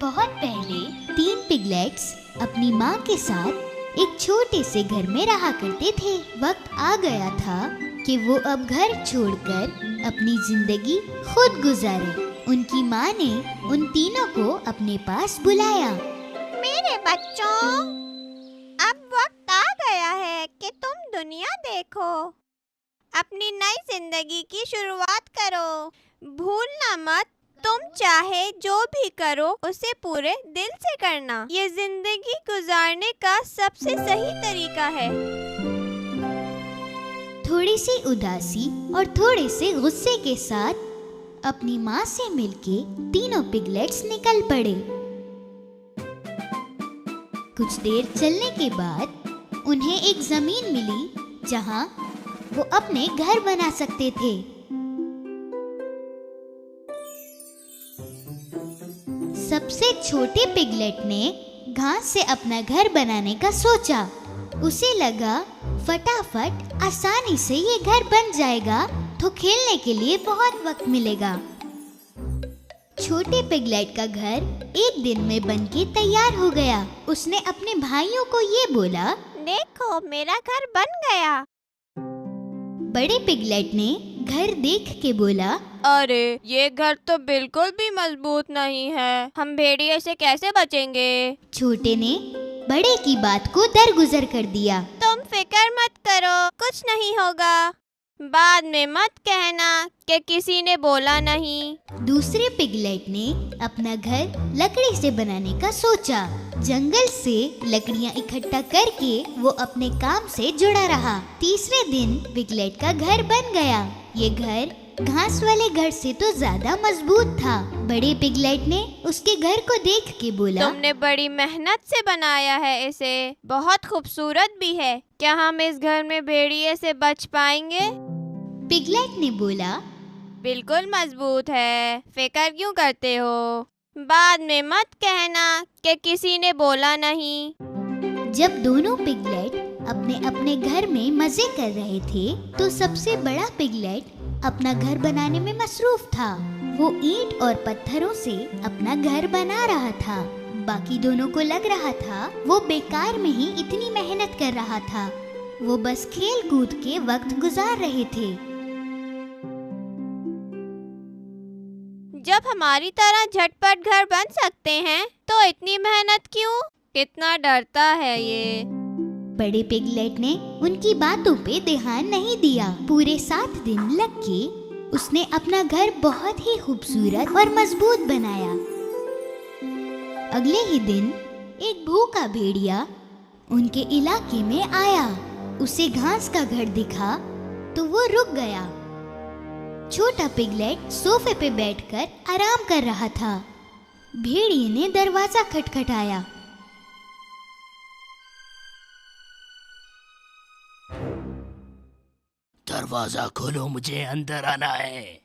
बहुत पहले 3 पिगलेट्स अपनी माँ के साथ एक छोटे से घर में रहा करते थे। वक्त आ गया था कि वो अब घर छोड़कर अपनी जिंदगी खुद गुजारे। उनकी माँ ने उन तीनों को अपने पास बुलाया। मेरे बच्चों, अब वक्त आ गया है कि तुम दुनिया देखो, अपनी नई जिंदगी की शुरुआत करो। भूलना मत, तुम चाहे जो भी करो उसे पूरे दिल से करना। ये जिंदगी गुजारने का सबसे सही तरीका है। थोड़ी सी उदासी और थोड़े से गुस्से के साथ अपनी माँ से मिलके तीनों पिगलेट्स निकल पड़े। कुछ देर चलने के बाद उन्हें एक जमीन मिली जहाँ वो अपने घर बना सकते थे। सबसे छोटे पिगलेट ने घास से अपना घर बनाने का सोचा। उसे लगा फटाफट आसानी से ये घर बन जाएगा तो खेलने के लिए बहुत वक्त मिलेगा। छोटे पिगलेट का घर एक दिन में बनके तैयार हो गया। उसने अपने भाइयों को ये बोला, देखो मेरा घर बन गया। बड़े पिगलेट ने घर देख के बोला, अरे ये घर तो बिल्कुल भी मजबूत नहीं है, हम भेड़िए से कैसे बचेंगे? छोटे ने बड़े की बात को दरगुजर कर दिया। तुम फिक्र मत करो, कुछ नहीं होगा। बाद में मत कहना कि किसी ने बोला नहीं। दूसरे पिगलेट ने अपना घर लकड़ी से बनाने का सोचा। जंगल से लकड़ियां इकट्ठा करके वो अपने काम से जुड़ा रहा। तीसरे दिन पिगलेट का घर बन गया। ये घर घास वाले घर से तो ज्यादा मजबूत था। बड़े पिगलेट ने उसके घर को देख के बोला, तुमने बड़ी मेहनत से बनाया है इसे, बहुत खूबसूरत भी है। क्या हम इस घर में भेड़िए से बच पाएंगे? पिगलेट ने बोला, बिल्कुल मजबूत है, फिक्र क्यों करते हो? बाद में मत कहना कि किसी ने बोला नहीं। जब दोनों पिगलेट अपने अपने घर में मजे कर रहे थे तो सबसे बड़ा पिगलेट अपना घर बनाने में मसरूफ था। वो ईंट और पत्थरों से अपना घर बना रहा था। बाकी दोनों को लग रहा था वो बेकार में ही इतनी मेहनत कर रहा था। वो बस खेल कूद के वक्त गुजार रहे थे। जब हमारी तरह झटपट घर बन सकते हैं तो इतनी मेहनत क्यों? कितना डरता है ये। बड़े पिगलेट ने उनकी बातों पे ध्यान नहीं दिया। पूरे 7 दिन लग के उसने अपना घर बहुत ही खूबसूरत और मजबूत बनाया। अगले ही दिन एक भूखा भेड़िया उनके इलाके में आया। उसे घास का घर दिखा तो वो रुक गया। छोटा पिगलेट सोफे पे बैठकर आराम कर रहा था। भेड़िए ने दरवाजा खटखटाया। दरवाजा खोलो, मुझे अंदर आना है।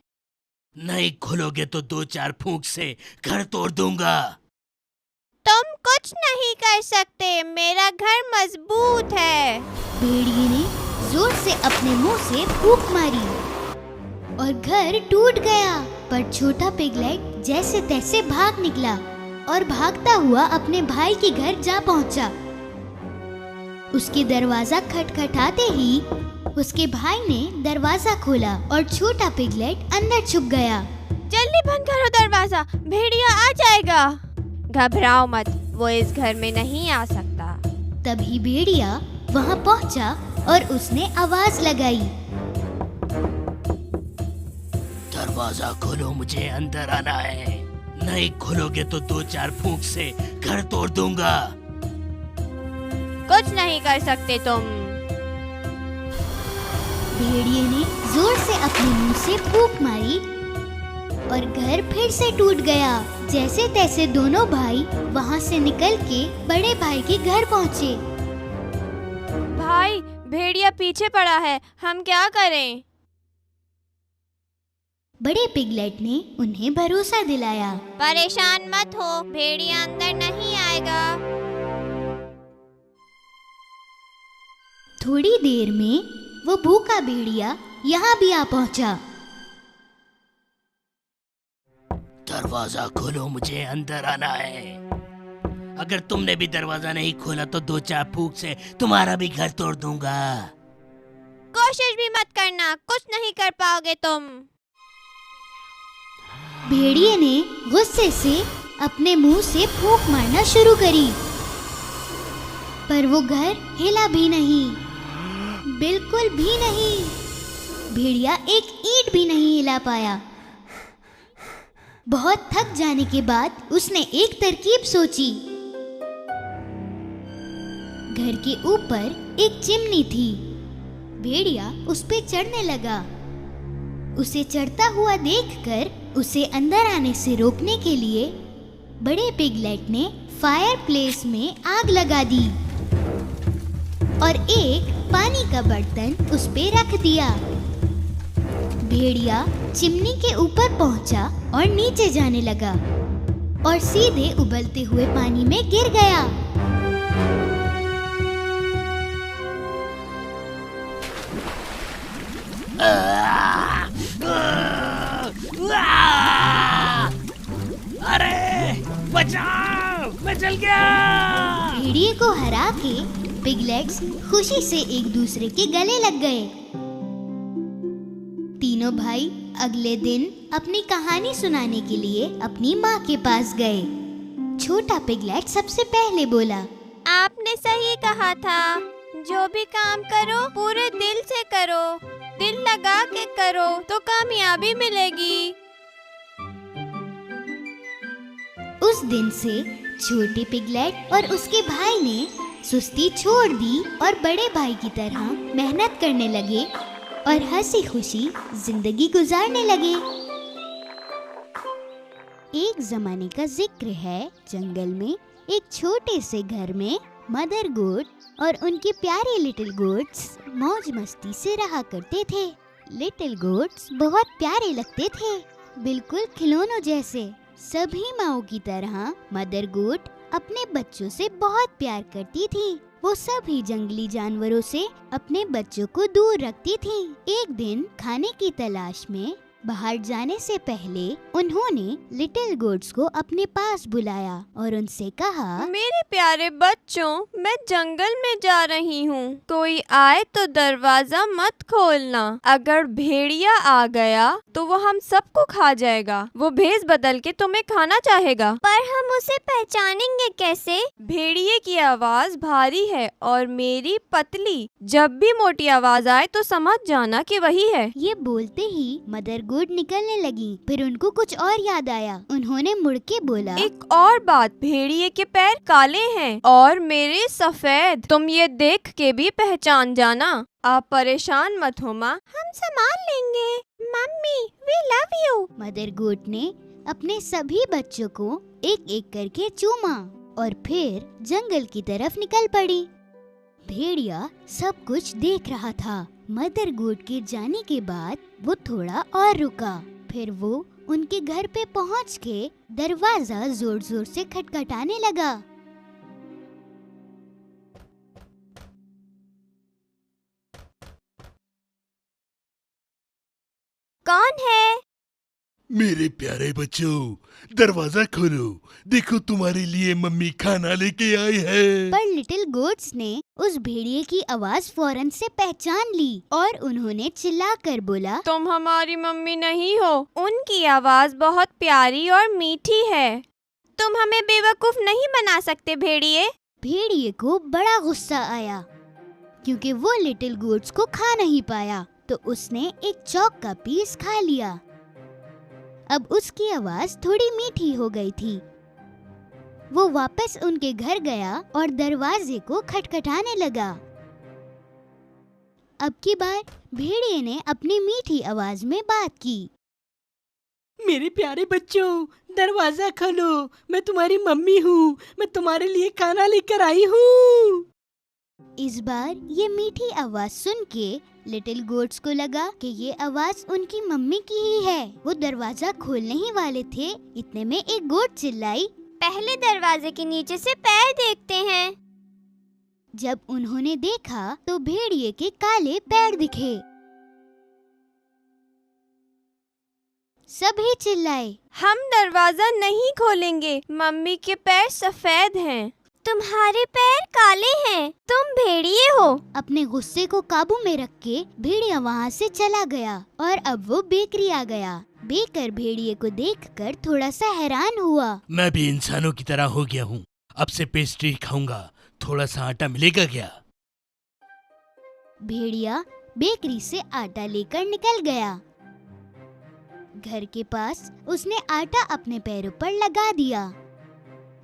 नहीं खोलोगे तो 2-4 फूंक से घर तोड़ दूंगा। तुम कुछ नहीं कर सकते, मेरा घर मजबूत है। भेड़िए ने जोर से अपने मुंह से फूंक मारी और घर टूट गया। पर छोटा पिगलेट जैसे तैसे भाग निकला और भागता हुआ अपने भाई के घर जा पहुंचा। उसके दरवाजा खटखटाते ही उसके भाई ने दरवाजा खोला और छोटा पिगलेट अंदर छुप गया। जल्दी बंद करो दरवाजा, भेड़िया आ जाएगा। घबराओ मत, वो इस घर में नहीं आ सकता। तभी भेड़िया वहां पहुंचा और उसने आवाज लगाई, दरवाजा खोलो, मुझे अंदर आना है। नहीं खोलोगे तो 2-4 फूंक से घर तोड़ दूंगा। कुछ नहीं कर सकते तुम। भेड़िए ने जोर से अपने मुंह से फूंक मारी और घर फिर से टूट गया। जैसे तैसे दोनों भाई वहां से निकल के बड़े भाई के घर पहुंचे। भाई, भेड़िया पीछे पड़ा है, हम क्या करें? बड़े पिगलेट ने उन्हें भरोसा दिलाया, परेशान मत हो, भेड़िया अंदर नहीं आएगा। थोड़ी देर में वो भूखा भेड़िया यहाँ भी आ पहुंचा। दरवाजा खोलो, मुझे अंदर आना है। अगर तुमने भी दरवाजा नहीं खोला तो 2-4 फूंक से तुम्हारा भी घर तोड़ दूंगा। कोशिश भी मत करना, कुछ नहीं कर पाओगे तुम। भेड़िए ने गुस्से से अपने मुंह से फूंक मारना शुरू करी, पर वो घर हिला भी नहीं, बिल्कुल भी नहीं। भेड़िया एक ईंट भी नहीं हिला पाया। बहुत थक जाने के बाद उसने एक तरकीब सोची। घर के ऊपर एक चिमनी थी। भेड़िया उस पे चढ़ने लगा। उसे चढ़ता हुआ देखकर उसे अंदर आने से रोकने के लिए बड़े पिगलेट ने फायरप्लेस में आग लगा दी और एक पानी का बर्तन उस पे रख दिया। भेड़िया चिमनी के ऊपर पहुंचा और नीचे जाने लगा और सीधे उबलते हुए पानी में गिर गया। अरे बचाओ, मैं जल गया। भेड़िए को हरा के पिगलेट्स खुशी से एक दूसरे के गले लग गए। तीनों भाई अगले दिन अपनी कहानी सुनाने के लिए अपनी माँ के पास गए। छोटा पिगलेट सबसे पहले बोला, आपने सही कहा था, जो भी काम करो पूरे दिल से करो, दिल लगा के करो तो कामयाबी मिलेगी। उस दिन से छोटे पिगलेट और उसके भाई ने सुस्ती छोड़ दी और बड़े भाई की तरह मेहनत करने लगे और हंसी खुशी जिंदगी गुजारने लगे। एक जमाने का जिक्र है, जंगल में एक छोटे से घर में मदर गोट और उनके प्यारे लिटिल गोट्स मौज मस्ती से रहा करते थे। लिटिल गोट्स बहुत प्यारे लगते थे, बिल्कुल खिलौनों जैसे। सभी माओं की तरह मदर गोट अपने बच्चों से बहुत प्यार करती थी। वो सभी जंगली जानवरों से अपने बच्चों को दूर रखती थी। एक दिन खाने की तलाश में बाहर जाने से पहले उन्होंने लिटिल गोट्स को अपने पास बुलाया और उनसे कहा, मेरे प्यारे बच्चों, मैं जंगल में जा रही हूँ, कोई आए तो दरवाजा मत खोलना। अगर भेड़िया आ गया तो वो हम सबको खा जाएगा। वो भेष बदल के तुम्हें खाना चाहेगा। पर हम उसे पहचानेंगे कैसे? भेड़िए की आवाज भारी है और मेरी पतली। जब भी मोटी आवाज आए तो समझ जाना कि वही है। ये बोलते ही मदर गोट निकलने लगी। फिर उनको कुछ और याद आया। उन्होंने मुड़ के बोला, एक और बात, भेड़िए के पैर काले हैं और मेरे सफेद। तुम ये देख के भी पहचान जाना। आप परेशान मत हो माँ, हम संभाल लेंगे। Mummy, we love you. Mother goat ने अपने सभी बच्चों को एक एक करके चूमा और फिर जंगल की तरफ निकल पड़ी। भेड़िया सब कुछ देख रहा था। मदर गोट के जाने के बाद वो थोड़ा और रुका। फिर वो उनके घर पे पहुंच के दरवाजा जोर जोर से खटखटाने लगा। कौन है? मेरे प्यारे बच्चों, दरवाजा खोलो, देखो तुम्हारे लिए मम्मी खाना लेके आई है। पर लिटिल गोट्स ने उस भेड़िए की आवाज फौरन से पहचान ली और उन्होंने चिल्लाकर बोला, तुम हमारी मम्मी नहीं हो। उनकी आवाज बहुत प्यारी और मीठी है। तुम हमें बेवकूफ नहीं बना सकते भेड़िए। भेड़िए को बड़ा गुस्सा आया क्योंकि वो लिटिल गोट्स को खा नहीं पाया, तो उसने एक चौक का पीस खा लिया। अब उसकी आवाज थोड़ी मीठी हो गई थी। वो वापस उनके घर गया और दरवाजे को खटखटाने लगा। अब की बार भेड़िए ने अपनी मीठी आवाज में बात की, मेरे प्यारे बच्चों, दरवाजा खोलो, मैं तुम्हारी मम्मी हूँ, मैं तुम्हारे लिए खाना लेकर आई हूँ। इस बार ये मीठी आवाज सुन के लिटिल गोट्स को लगा कि ये आवाज उनकी मम्मी की ही है। वो दरवाजा खोलने ही वाले थे, इतने में एक गोट चिल्लाई, पहले दरवाजे के नीचे से पैर देखते हैं। जब उन्होंने देखा तो भेड़िए के काले पैर दिखे। सभी चिल्लाए। हम दरवाजा नहीं खोलेंगे, मम्मी के पैर सफेद हैं। तुम्हारे पैर काले हैं, तुम भेड़िए हो। अपने गुस्से को काबू में रख के भेड़िया वहाँ से चला गया और अब वो बेकरी आ गया। बेकर भेड़िए को देखकर थोड़ा सा हैरान हुआ। मैं भी इंसानों की तरह हो गया हूँ, अब से पेस्ट्री खाऊंगा। थोड़ा सा आटा मिलेगा क्या? भेड़िया बेकरी से आटा लेकर निकल गया। घर के पास उसने आटा अपने पैरों पर लगा दिया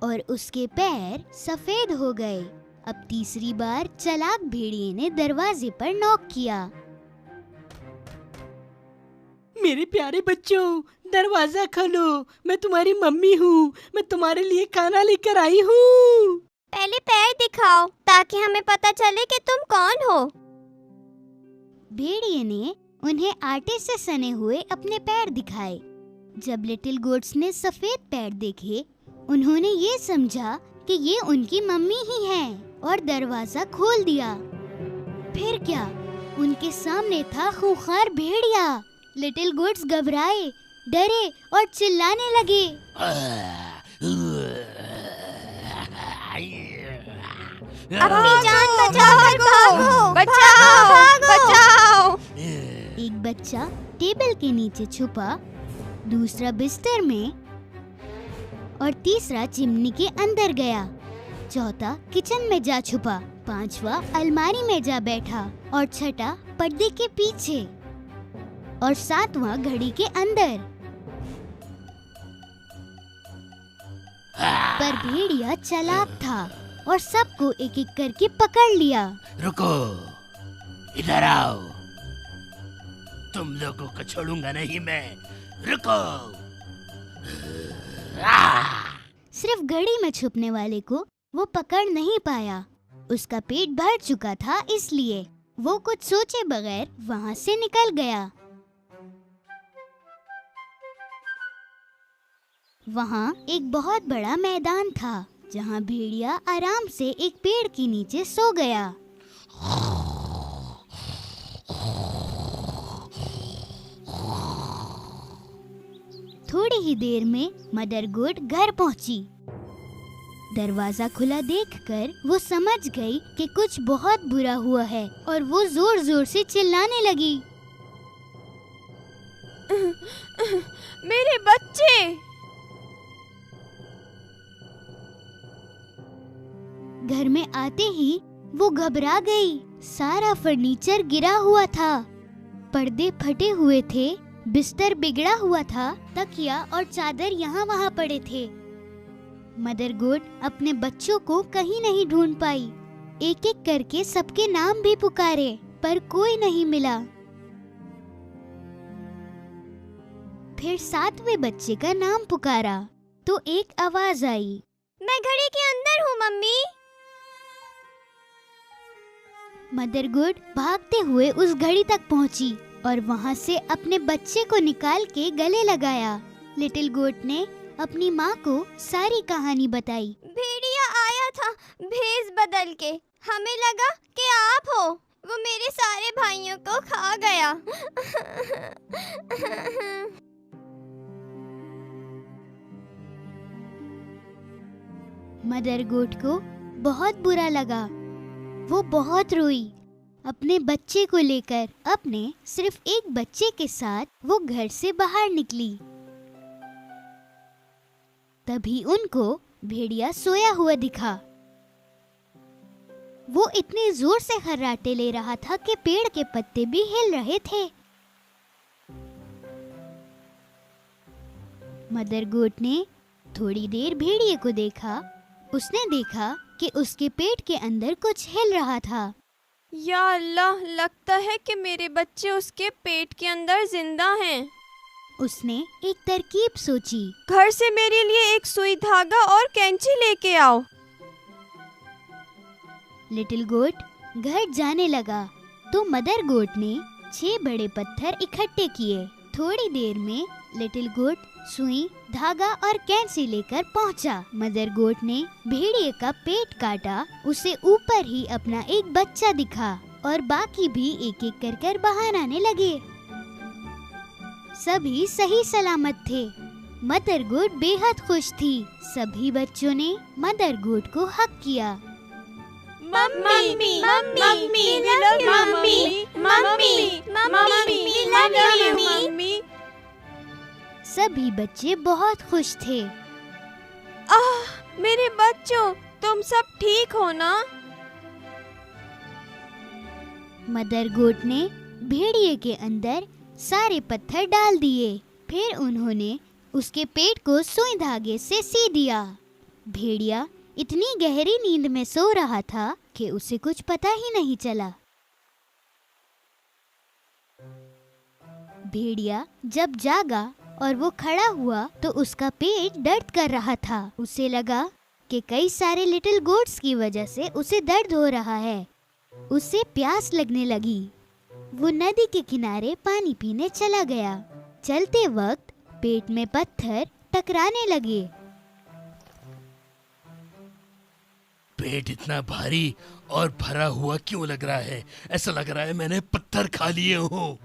और उसके पैर सफेद हो गए। अब तीसरी बार चालाक भेड़िए ने दरवाजे पर नॉक किया। मेरे प्यारे बच्चों, दरवाजा खोलो, मैं तुम्हारी मम्मी हूँ, मैं तुम्हारे लिए खाना लेकर आई हूँ। पहले पैर दिखाओ ताकि हमें पता चले कि तुम कौन हो। भेड़िए ने उन्हें आटे से सने हुए अपने पैर दिखाए। जब लिटिल गोट्स ने सफेद पैर देखे, उन्होंने ये समझा कि ये उनकी मम्मी ही हैं और दरवाजा खोल दिया। फिर क्या, उनके सामने था खूंखार भेड़िया। लिटिल गोट्स घबराए, डरे और चिल्लाने लगे। अपनी जान बचाओ, भागो, बचाओ, बचाओ। एक बच्चा टेबल के नीचे छुपा, दूसरा बिस्तर में और तीसरा चिमनी के अंदर गया। चौथा किचन में जा छुपा, पांचवा अलमारी में जा बैठा और छठा पर्दे के पीछे और सातवां घड़ी के अंदर। पर भेड़िया चालाक था और सबको एक एक करके पकड़ लिया। रुको, इधर आओ, तुम लोगों को छोड़ूंगा नहीं मैं। रुको। सिर्फ घड़ी में छुपने वाले को वो पकड़ नहीं पाया। उसका पेट भर चुका था, इसलिए वो कुछ सोचे बगैर वहाँ से निकल गया। वहाँ एक बहुत बड़ा मैदान था जहाँ भेड़िया आराम से एक पेड़ के नीचे सो गया। थोड़ी ही देर में मदर गोट घर पहुंची। दरवाजा खुला देखकर वो समझ गई कि कुछ बहुत बुरा हुआ है और वो जोर जोर से चिल्लाने लगी। मेरे बच्चे! घर में आते ही वो घबरा गई। सारा फर्नीचर गिरा हुआ था, पर्दे फटे हुए थे, बिस्तर बिगड़ा हुआ था, तकिया और चादर यहाँ वहाँ पड़े थे। मदर गोट अपने बच्चों को कहीं नहीं ढूंढ पाई। एक एक करके सबके नाम भी पुकारे पर कोई नहीं मिला। फिर सातवें बच्चे का नाम पुकारा तो एक आवाज आई, मैं घड़ी के अंदर हूँ मम्मी। मदर गोट भागते हुए उस घड़ी तक पहुंची और वहां से अपने बच्चे को निकाल के गले लगाया। लिटिल गोट ने अपनी माँ को सारी कहानी बताई। भेड़िया आया था भेष बदल के, हमें लगा कि आप हो। वो मेरे सारे भाइयों को खा गया। मदर गोट को बहुत बुरा लगा। वो बहुत रोई। अपने बच्चे को लेकर अपने सिर्फ एक बच्चे के साथ वो घर से बाहर निकली। तभी उनको भेड़िया सोया हुआ दिखा। वो इतनी जोर से खर्राटे ले रहा था कि पेड़ के पत्ते भी हिल रहे थे। मदर गोट ने थोड़ी देर भेड़िए को देखा। उसने देखा कि उसके पेट के अंदर कुछ हिल रहा था। या अल्लाह, लगता है कि मेरे बच्चे उसके पेट के अंदर जिंदा हैं। उसने एक तरकीब सोची। घर से मेरे लिए एक सुई धागा और कैंची लेके आओ। लिटिल गोट घर जाने लगा तो मदर गोट ने 6 बड़े पत्थर इकट्ठे किए। थोड़ी देर में लिटिल गोट सुई, धागा और कैंची लेकर पहुंचा। मदर गोट ने भेड़िए का पेट काटा। उसे ऊपर ही अपना एक बच्चा दिखा और बाकी भी एक एक कर बाहर आने लगे। सभी सही सलामत थे। मदर गोट बेहद खुश थी। सभी बच्चों ने मदर गोट को हक किया। Mummy, mummy, mummy, mummy, mummy. सभी बच्चे बहुत खुश थे। मेरे बच्चों, तुम सब ठीक हो ना? मदर गोट ने भेड़िए के अंदर सारे पत्थर डाल दिए। फिर उन्होंने उसके पेट को सुई धागे से सी दिया। भेड़िया इतनी गहरी नींद में सो रहा था कि उसे कुछ पता ही नहीं चला। भेड़िया जब जागा और वो खड़ा हुआ तो उसका पेट दर्द कर रहा था। उसे लगा कि कई सारे लिटिल गोट्स की वजह से उसे दर्द हो रहा है। उसे प्यास लगने लगी। वो नदी के किनारे पानी पीने चला गया। चलते वक्त पेट में पत्थर टकराने लगे। पेट इतना भारी और भरा हुआ क्यों लग रहा है? ऐसा लग रहा है मैंने पत्थर खा लिए हों।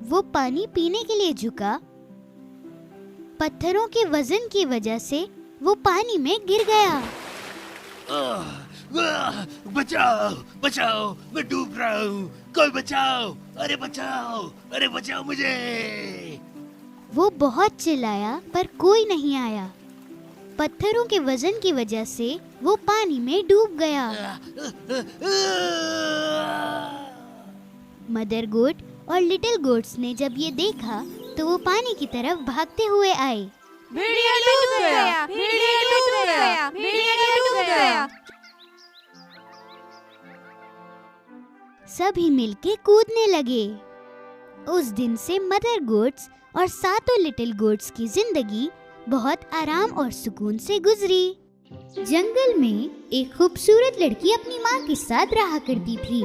वो पानी पीने के लिए झुका। पत्थरों के वजन की वजह से वो पानी में गिर गया। बचाओ, बचाओ, मैं डूब रहा हूँ, कोई बचाओ, अरे बचाओ, अरे बचाओ मुझे। वो बहुत चिल्लाया पर कोई नहीं आया। पत्थरों के वजन की वजह से वो पानी में डूब गया। मदर गोट और लिटिल गोट्स ने जब ये देखा तो वो पानी की तरफ भागते हुए आए। भेड़िया डूब गया, भेड़िया डूब गया, भेड़िया डूब गया। सभी मिलके कूदने लगे। उस दिन से मदर गोट्स और सातों लिटिल गोट्स की जिंदगी बहुत आराम और सुकून से गुजरी। जंगल में एक खूबसूरत लड़की अपनी माँ के साथ रहा करती थी।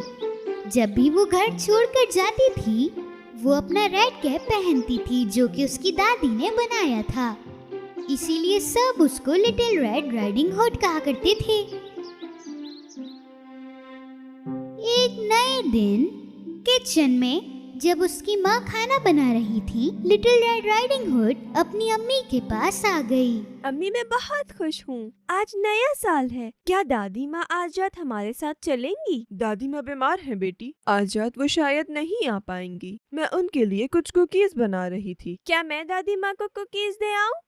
जब भी वो घर छोड़कर जाती थी, वो अपना रेड कैप पहनती थी जो कि उसकी दादी ने बनाया था। इसीलिए सब उसको लिटिल रेड राइडिंग हुड कहा करते थे। एक नए दिन किचन में जब उसकी माँ खाना बना रही थी, लिटिल रेड राइडिंग हुड अपनी अम्मी के पास आ गई। अम्मी, मैं बहुत खुश हूँ। आज नया साल है। क्या दादी माँ आज रात हमारे साथ चलेंगी? दादी माँ बीमार हैं बेटी, आज रात वो शायद नहीं आ पाएंगी। मैं उनके लिए कुछ कुकीज बना रही थी। क्या मैं दादी माँ को कुकीज दे आऊँ?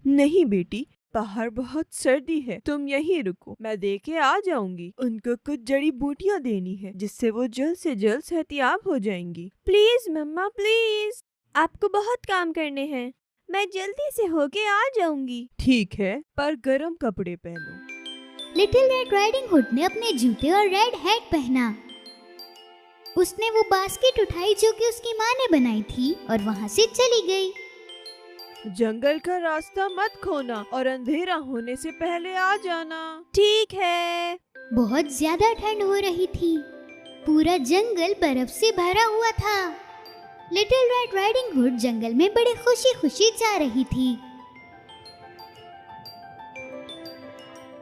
नहीं बेटी, बाहर बहुत सर्दी है, तुम यहीं रुको, मैं दे के आ जाऊंगी। उनको कुछ जड़ी बूटियाँ देनी है जिससे वो जल्द से जल्द सेहतियाब हो जाएंगी। प्लीज मम्मा, प्लीज, आपको बहुत काम करने हैं, मैं जल्दी से होके आ जाऊंगी। ठीक है, पर गर्म कपड़े पहनो। लिटिल रेड राइडिंग हुड ने अपने जूते और रेड हैट पहना। उसने वो बास्केट उठाई जो कि उसकी माँ ने बनाई थी और वहाँ से चली गई। जंगल का रास्ता मत खोना और अंधेरा होने से पहले आ जाना। ठीक है। बहुत ज्यादा ठंड हो रही थी। पूरा जंगल बर्फ से भरा हुआ था। लिटिल रेड राइडिंग हुड जंगल में बड़ी खुशी खुशी जा रही थी।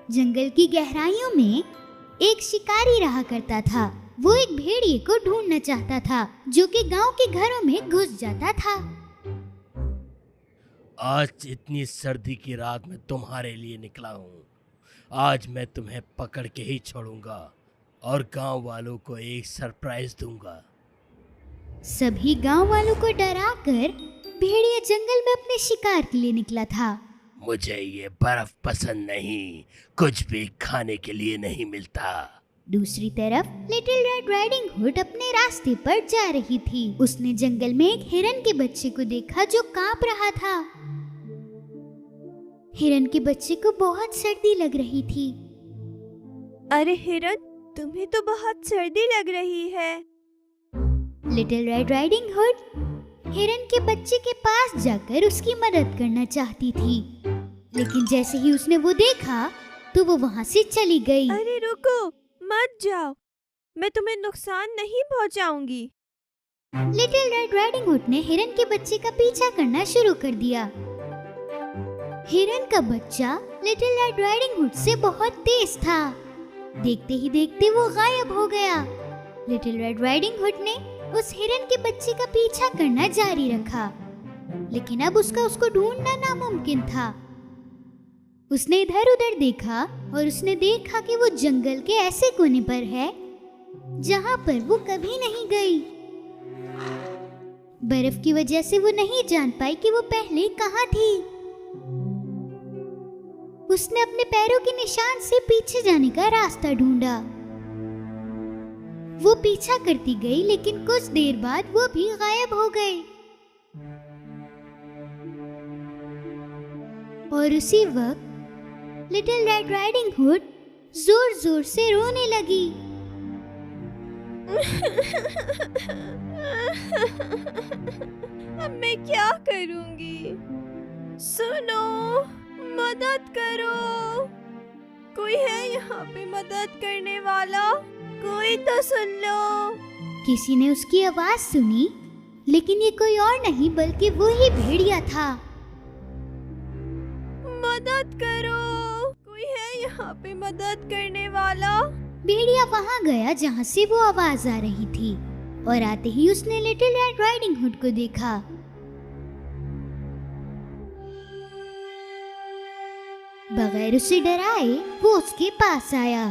जंगल की गहराइयों में एक शिकारी रहा करता था। वो एक भेड़िए को ढूंढना चाहता था जो कि गांव के घरों में घुस जाता था। आज इतनी सर्दी की रात में तुम्हारे लिए निकला हूँ। आज मैं तुम्हें पकड़ के ही छोड़ूंगा और गांव वालों को एक सरप्राइज दूंगा। सभी गांव वालों को डराकर भेड़िया जंगल में अपने शिकार के लिए निकला था। मुझे ये बर्फ पसंद नहीं, कुछ भी खाने के लिए नहीं मिलता। दूसरी तरफ लिटिल रेड राइडिंग हुड अपने रास्ते पर जा रही थी। उसने जंगल में एक हिरन के बच्चे को देखा जो कांप रहा था। हिरन के बच्चे को बहुत सर्दी लग रही थी। अरे हिरन, तुम्हें तो बहुत सर्दी लग रही है। लिटिल रेड राइडिंग हुड हिरन के बच्चे के पास जाकर उसकी मदद करना चाहती थी, लेकिन जैसे ही उसने वो देखा तो वो वहाँ से चली गई। अरे रुको, मत जाओ, मैं तुम्हें नुकसान नहीं पहुँचाऊंगी। लिटिल रेड राइडिंग हुड ने हिरन के बच्चे का पीछा करना शुरू कर दिया। हिरन का बच्चा लिटिल रेड राइडिंग हुड से बहुत तेज था। देखते ही देखते वो गायब हो गया। लिटिल रेड राइडिंग हुड ने उस हिरन के बच्चे का पीछा करना जारी रखा, लेकिन अब उसको ढूंढना नामुमकिन था। उसने इधर उधर देखा और उसने देखा कि वो जंगल के ऐसे कोने पर है जहाँ पर वो कभी नहीं गई। बर्फ की वजह से वो नहीं जान पाई कि वो पहले कहाँ थी। उसने अपने पैरों के निशान से पीछे जाने का रास्ता ढूंढा। वो पीछा करती गई, लेकिन कुछ देर बाद वो भी गायब हो गए। और उसी वक्त लिटिल रेड राइडिंग हुड जोर जोर से रोने लगी। अब मैं क्या करूंगी? सुनो, मदद करो। कोई है यहाँ पे मदद करने वाला? कोई तो सुन लो। किसी ने उसकी आवाज सुनी, लेकिन ये कोई और नहीं बल्कि वो ही भेड़िया था। मदद करो, कोई है यहाँ पे मदद करने वाला? भेड़िया वहाँ गया जहाँ से वो आवाज आ रही थी, और आते ही उसने लिटिल रेड राइडिंग हुड को देखा। बगैर उसे डराए वो उसके पास आया।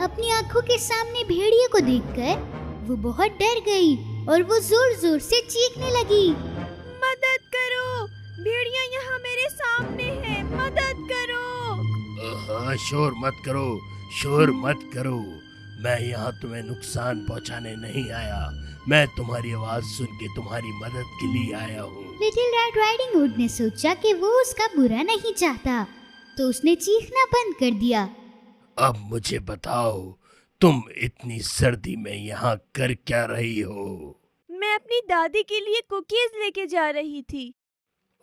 अपनी आंखों के सामने भेड़िए को देखकर वो बहुत डर गई और वो जोर जोर से चीखने लगी। मदद करो, भेड़िया यहाँ मेरे सामने है, मदद करो। हाँ, शोर मत करो, शोर मत करो। मैं यहाँ तुम्हें नुकसान पहुँचाने नहीं आया। मैं तुम्हारी आवाज सुन के तुम्हारी मदद के लिए आया हूँ। लिटिल रेड राइडिंग हुड ने सोचा कि वो उसका बुरा नहीं चाहता, तो उसने चीखना बंद कर दिया। अब मुझे बताओ, तुम इतनी सर्दी में यहाँ कर क्या रही हो? मैं अपनी दादी के लिए कुकीज लेके जा रही थी।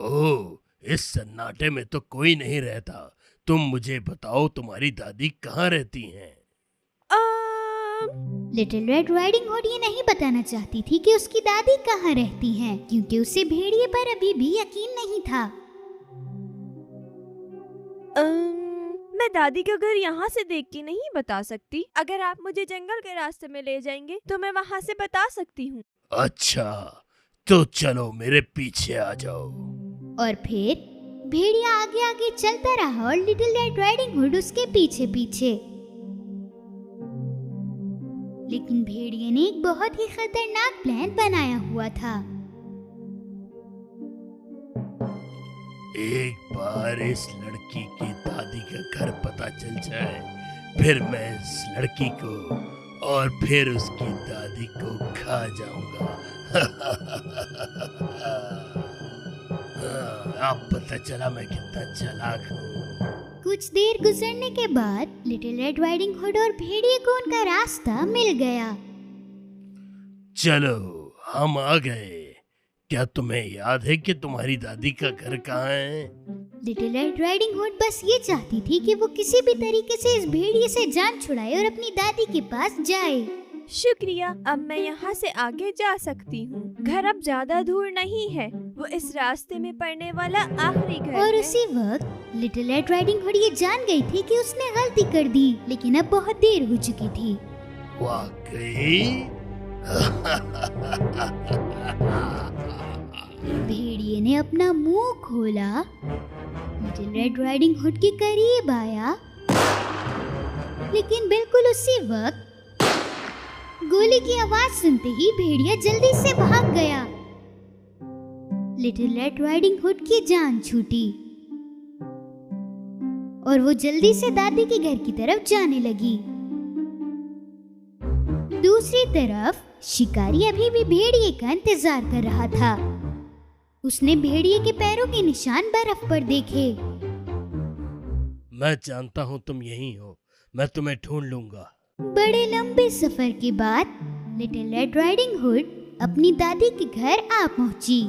ओह, इस सन्नाटे में तो कोई नहीं रहता। तुम मुझे बताओ, तुम्हारी दादी कहाँ रहती हैं? लिटिल रेड राइडिंग हुड ये नहीं बताना चाहती थी कि उसकी दादी कहाँ रहती हैं, क्योंकि उसे भेड़िए पर अभी भी यकीन नहीं था। मैं दादी का घर यहाँ से देख के नहीं बता सकती। अगर आप मुझे जंगल के रास्ते में ले जाएंगे तो मैं वहाँ से बता सकती हूँ। अच्छा, तो चलो मेरे पीछे आ जाओ। और फिर भेड़िया आगे आगे चलता रहा और लिटिल रेड राइडिंग हुड उसके पीछे पीछे। लेकिन भेड़िए ने एक बहुत ही खतरनाक प्लान बनाया हुआ था। एक बार इस लड़की की दादी का घर पता चल जाए, फिर मैं इस लड़की को और फिर उसकी दादी को खा जाऊंगा। अब पता चला मैं कितना चालाक हूँ। कुछ देर गुजरने के बाद लिटिल रेड राइडिंग हुड और भेड़िए को उनका रास्ता मिल गया। चलो, हम आ गए। क्या तुम्हें याद है कि तुम्हारी दादी का घर कहाँ है? लिटिल रेड राइडिंग हुड बस ये चाहती थी कि वो किसी भी तरीके से इस भेड़िए से जान छुड़ाए और अपनी दादी के पास जाए। शुक्रिया, अब मैं यहाँ से आगे जा सकती हूँ। घर अब ज्यादा दूर नहीं है, वो इस रास्ते में पड़ने वाला आखिरी घर और है। उसी वक्त लिटिल रेड राइडिंग हुड ये जान गई थी कि उसने गलती कर दी, लेकिन अब बहुत देर हो चुकी थी। वाकई? भेड़िए ने अपना मुंह खोला, लिटिल रेड राइडिंग हुड के करीब आया, लेकिन बिल्कुल उसी वक्त गोली की आवाज सुनते ही भेड़िया जल्दी से भाग गया। लिटिल रेड राइडिंग हुड की जान छूटी और वो जल्दी से दादी के घर की तरफ जाने लगी। दूसरी तरफ शिकारी अभी भी भेड़िए का इंतजार कर रहा था। उसने भेड़िए के पैरों के निशान बर्फ पर देखे। मैं जानता हूँ तुम यहीं हो। मैं तुम्हें ढूंढ लूंगा। बड़े लंबे सफर के बाद लिटिल रेड राइडिंग हुड अपनी दादी के घर आ पहुंची।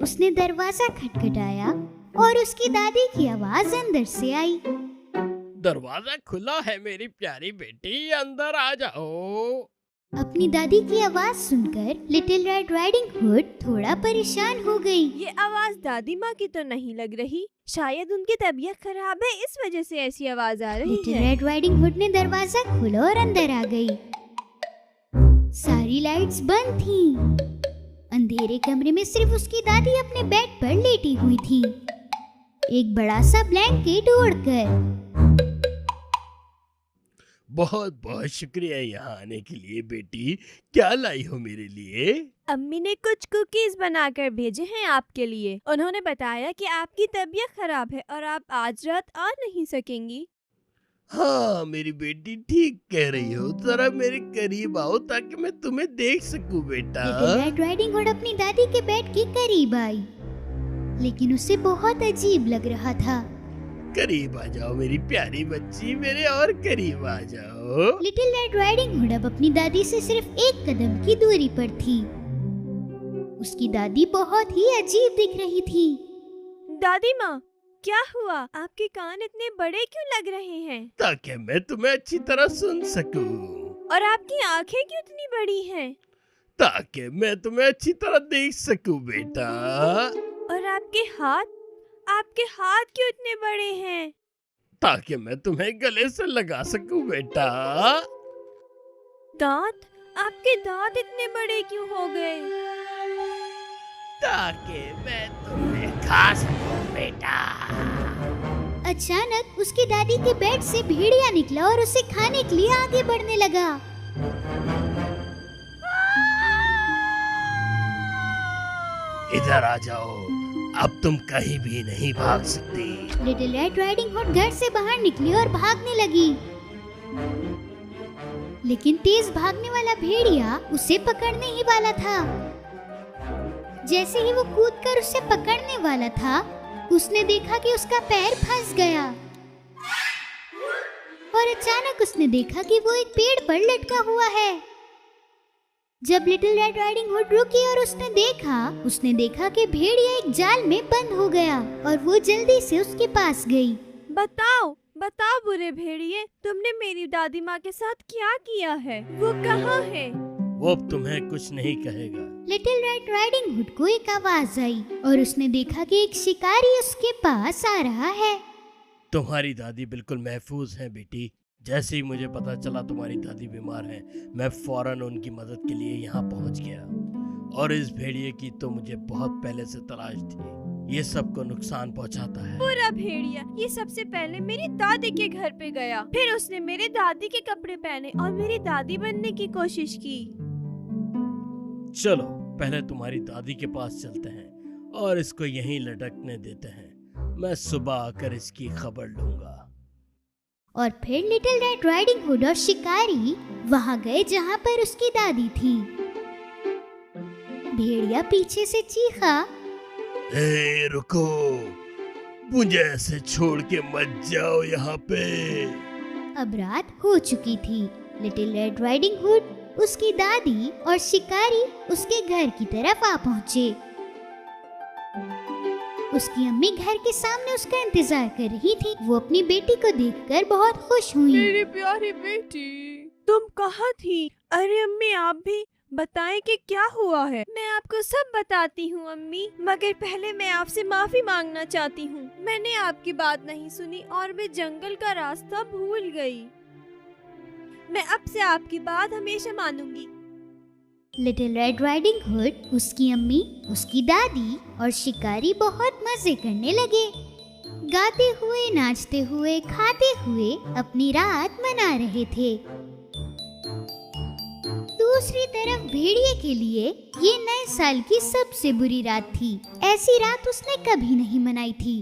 उसने दरवाजा खटखटाया और उसकी दादी की आवाज अंदर से आई। दरवाजा खुला है मेरी प्यारी बेटी, अंदर आ जाओ। अपनी दादी की आवाज सुनकर लिटिल रेड राइडिंग हुड थोड़ा परेशान हो गई। ये आवाज दादी माँ की तो नहीं लग रही। शायद उनकी तबीयत खराब है, इस वजह से ऐसी आवाज आ रही लिटिल है। रेड राइडिंग हुड ने दरवाजा खोला और अंदर आ गई। सारी लाइट्स बंद थीं। अंधेरे कमरे में सिर्फ उसकी दादी अपने बेड पर लेटी हुई थी, एक बड़ा सा ब्लैंकेट ओढ़कर। बहुत बहुत शुक्रिया यहाँ आने के लिए बेटी। क्या लाई हो मेरे लिए? अम्मी ने कुछ कुकीज बनाकर भेजे हैं आपके लिए। उन्होंने बताया कि आपकी तबीयत खराब है और आप आज रात आ नहीं सकेंगी। हाँ मेरी बेटी ठीक कह रही हो। जरा मेरे करीब आओ ताकि मैं तुम्हें देख सकूं बेटा। लिटिल रेड राइडिंग हुड अपनी दादी के बेड के करीब आई, लेकिन उसे बहुत अजीब लग रहा था। करीब आ जाओ मेरी प्यारी बच्ची, मेरे और करीब आ जाओ। लिटिल रेड राइडिंग हुड अब अपनी दादी से सिर्फ एक कदम की दूरी पर थी। उसकी दादी बहुत ही अजीब दिख रही थी। दादी माँ, क्या हुआ? आपके कान इतने बड़े क्यों लग रहे हैं? ताकि मैं तुम्हें अच्छी तरह सुन सकूं। और आपकी आंखें क्यों इतनी बड़ी हैं? ताकि मैं तुम्हें अच्छी तरह देख सकूं बेटा। और आपके हाथ क्यों इतने बड़े हैं? ताकि मैं तुम्हें गले से लगा सकूं बेटा। दांत? आपके दांत इतने बड़े क्यों हो गए? ताकि मैं तुम्हें खा सकूं बेटा। अचानक उसकी दादी के बेड से भेड़िया निकला और उसे खाने के लिए आगे बढ़ने लगा। इधर आ जाओ, अब तुम कहीं भी नहीं भाग सकती। लिटिल रेड राइडिंग हुड घर से बाहर निकली और भागने लगी, लेकिन तेज भागने वाला भेड़िया उसे पकड़ने ही वाला था। जैसे ही वो कूदकर उसे पकड़ने वाला था, उसने देखा कि उसका पैर फंस गया और अचानक उसने देखा कि वो एक पेड़ पर लटका हुआ है। जब लिटिल रेड राइडिंग हुड रुकी और उसने देखा कि भेड़िया एक जाल में बंद हो गया और वो जल्दी से उसके पास गई। बताओ बुरे भेड़िए, तुमने मेरी दादी माँ के साथ क्या किया है? वो कहाँ है? वो अब तुम्हें कुछ नहीं कहेगा। लिटिल रेड राइडिंग हुड को एक आवाज आई और उसने देखा कि एक शिकारी उसके पास आ रहा है। तुम्हारी दादी बिल्कुल महफूज है बेटी। जैसे ही मुझे पता चला तुम्हारी दादी बीमार है, मैं फौरन उनकी मदद के लिए यहाँ पहुँच गया। और इस भेड़िए की तो मुझे बहुत पहले से तलाश थी। ये सबको नुकसान पहुँचाता है। बुरा भेड़िया, ये सबसे पहले मेरी दादी के घर पे गया, फिर उसने मेरे दादी के कपड़े पहने और मेरी दादी बनने की कोशिश की। चलो पहले तुम्हारी दादी के पास चलते हैं और इसको यहीं लटकने देते हैं। मैं सुबह आकर इसकी खबर लूंगा। और फिर लिटिल रेड राइडिंग हुड और शिकारी वहाँ गए जहाँ पर उसकी दादी थी। भेड़िया पीछे से चीखा, ए रुको, मुझे ऐसे छोड़ के मत जाओ यहाँ पे। अब रात हो चुकी थी। लिटिल रेड राइडिंग हुड, उसकी दादी और शिकारी उसके घर की तरफ आ पहुँचे। उसकी अम्मी घर के सामने उसका इंतजार कर रही थी। वो अपनी बेटी को देखकर बहुत खुश हुई। मेरी प्यारी बेटी, तुम कहाँ थी? अरे अम्मी, आप भी बताएं कि क्या हुआ है। मैं आपको सब बताती हूँ अम्मी, मगर पहले मैं आपसे माफी मांगना चाहती हूँ। मैंने आपकी बात नहीं सुनी और मैं जंगल का रास्ता भूल गई। मैं अब से आपकी बात हमेशा मानूंगी। लिटिल रेड राइडिंग हुड, उसकी अम्मी, उसकी दादी और शिकारी बहुत मजे करने लगे। गाते हुए, नाचते हुए, खाते हुए अपनी रात मना रहे थे। दूसरी तरफ भेड़िए के लिए ये नए साल की सबसे बुरी रात थी। ऐसी रात उसने कभी नहीं मनाई थी।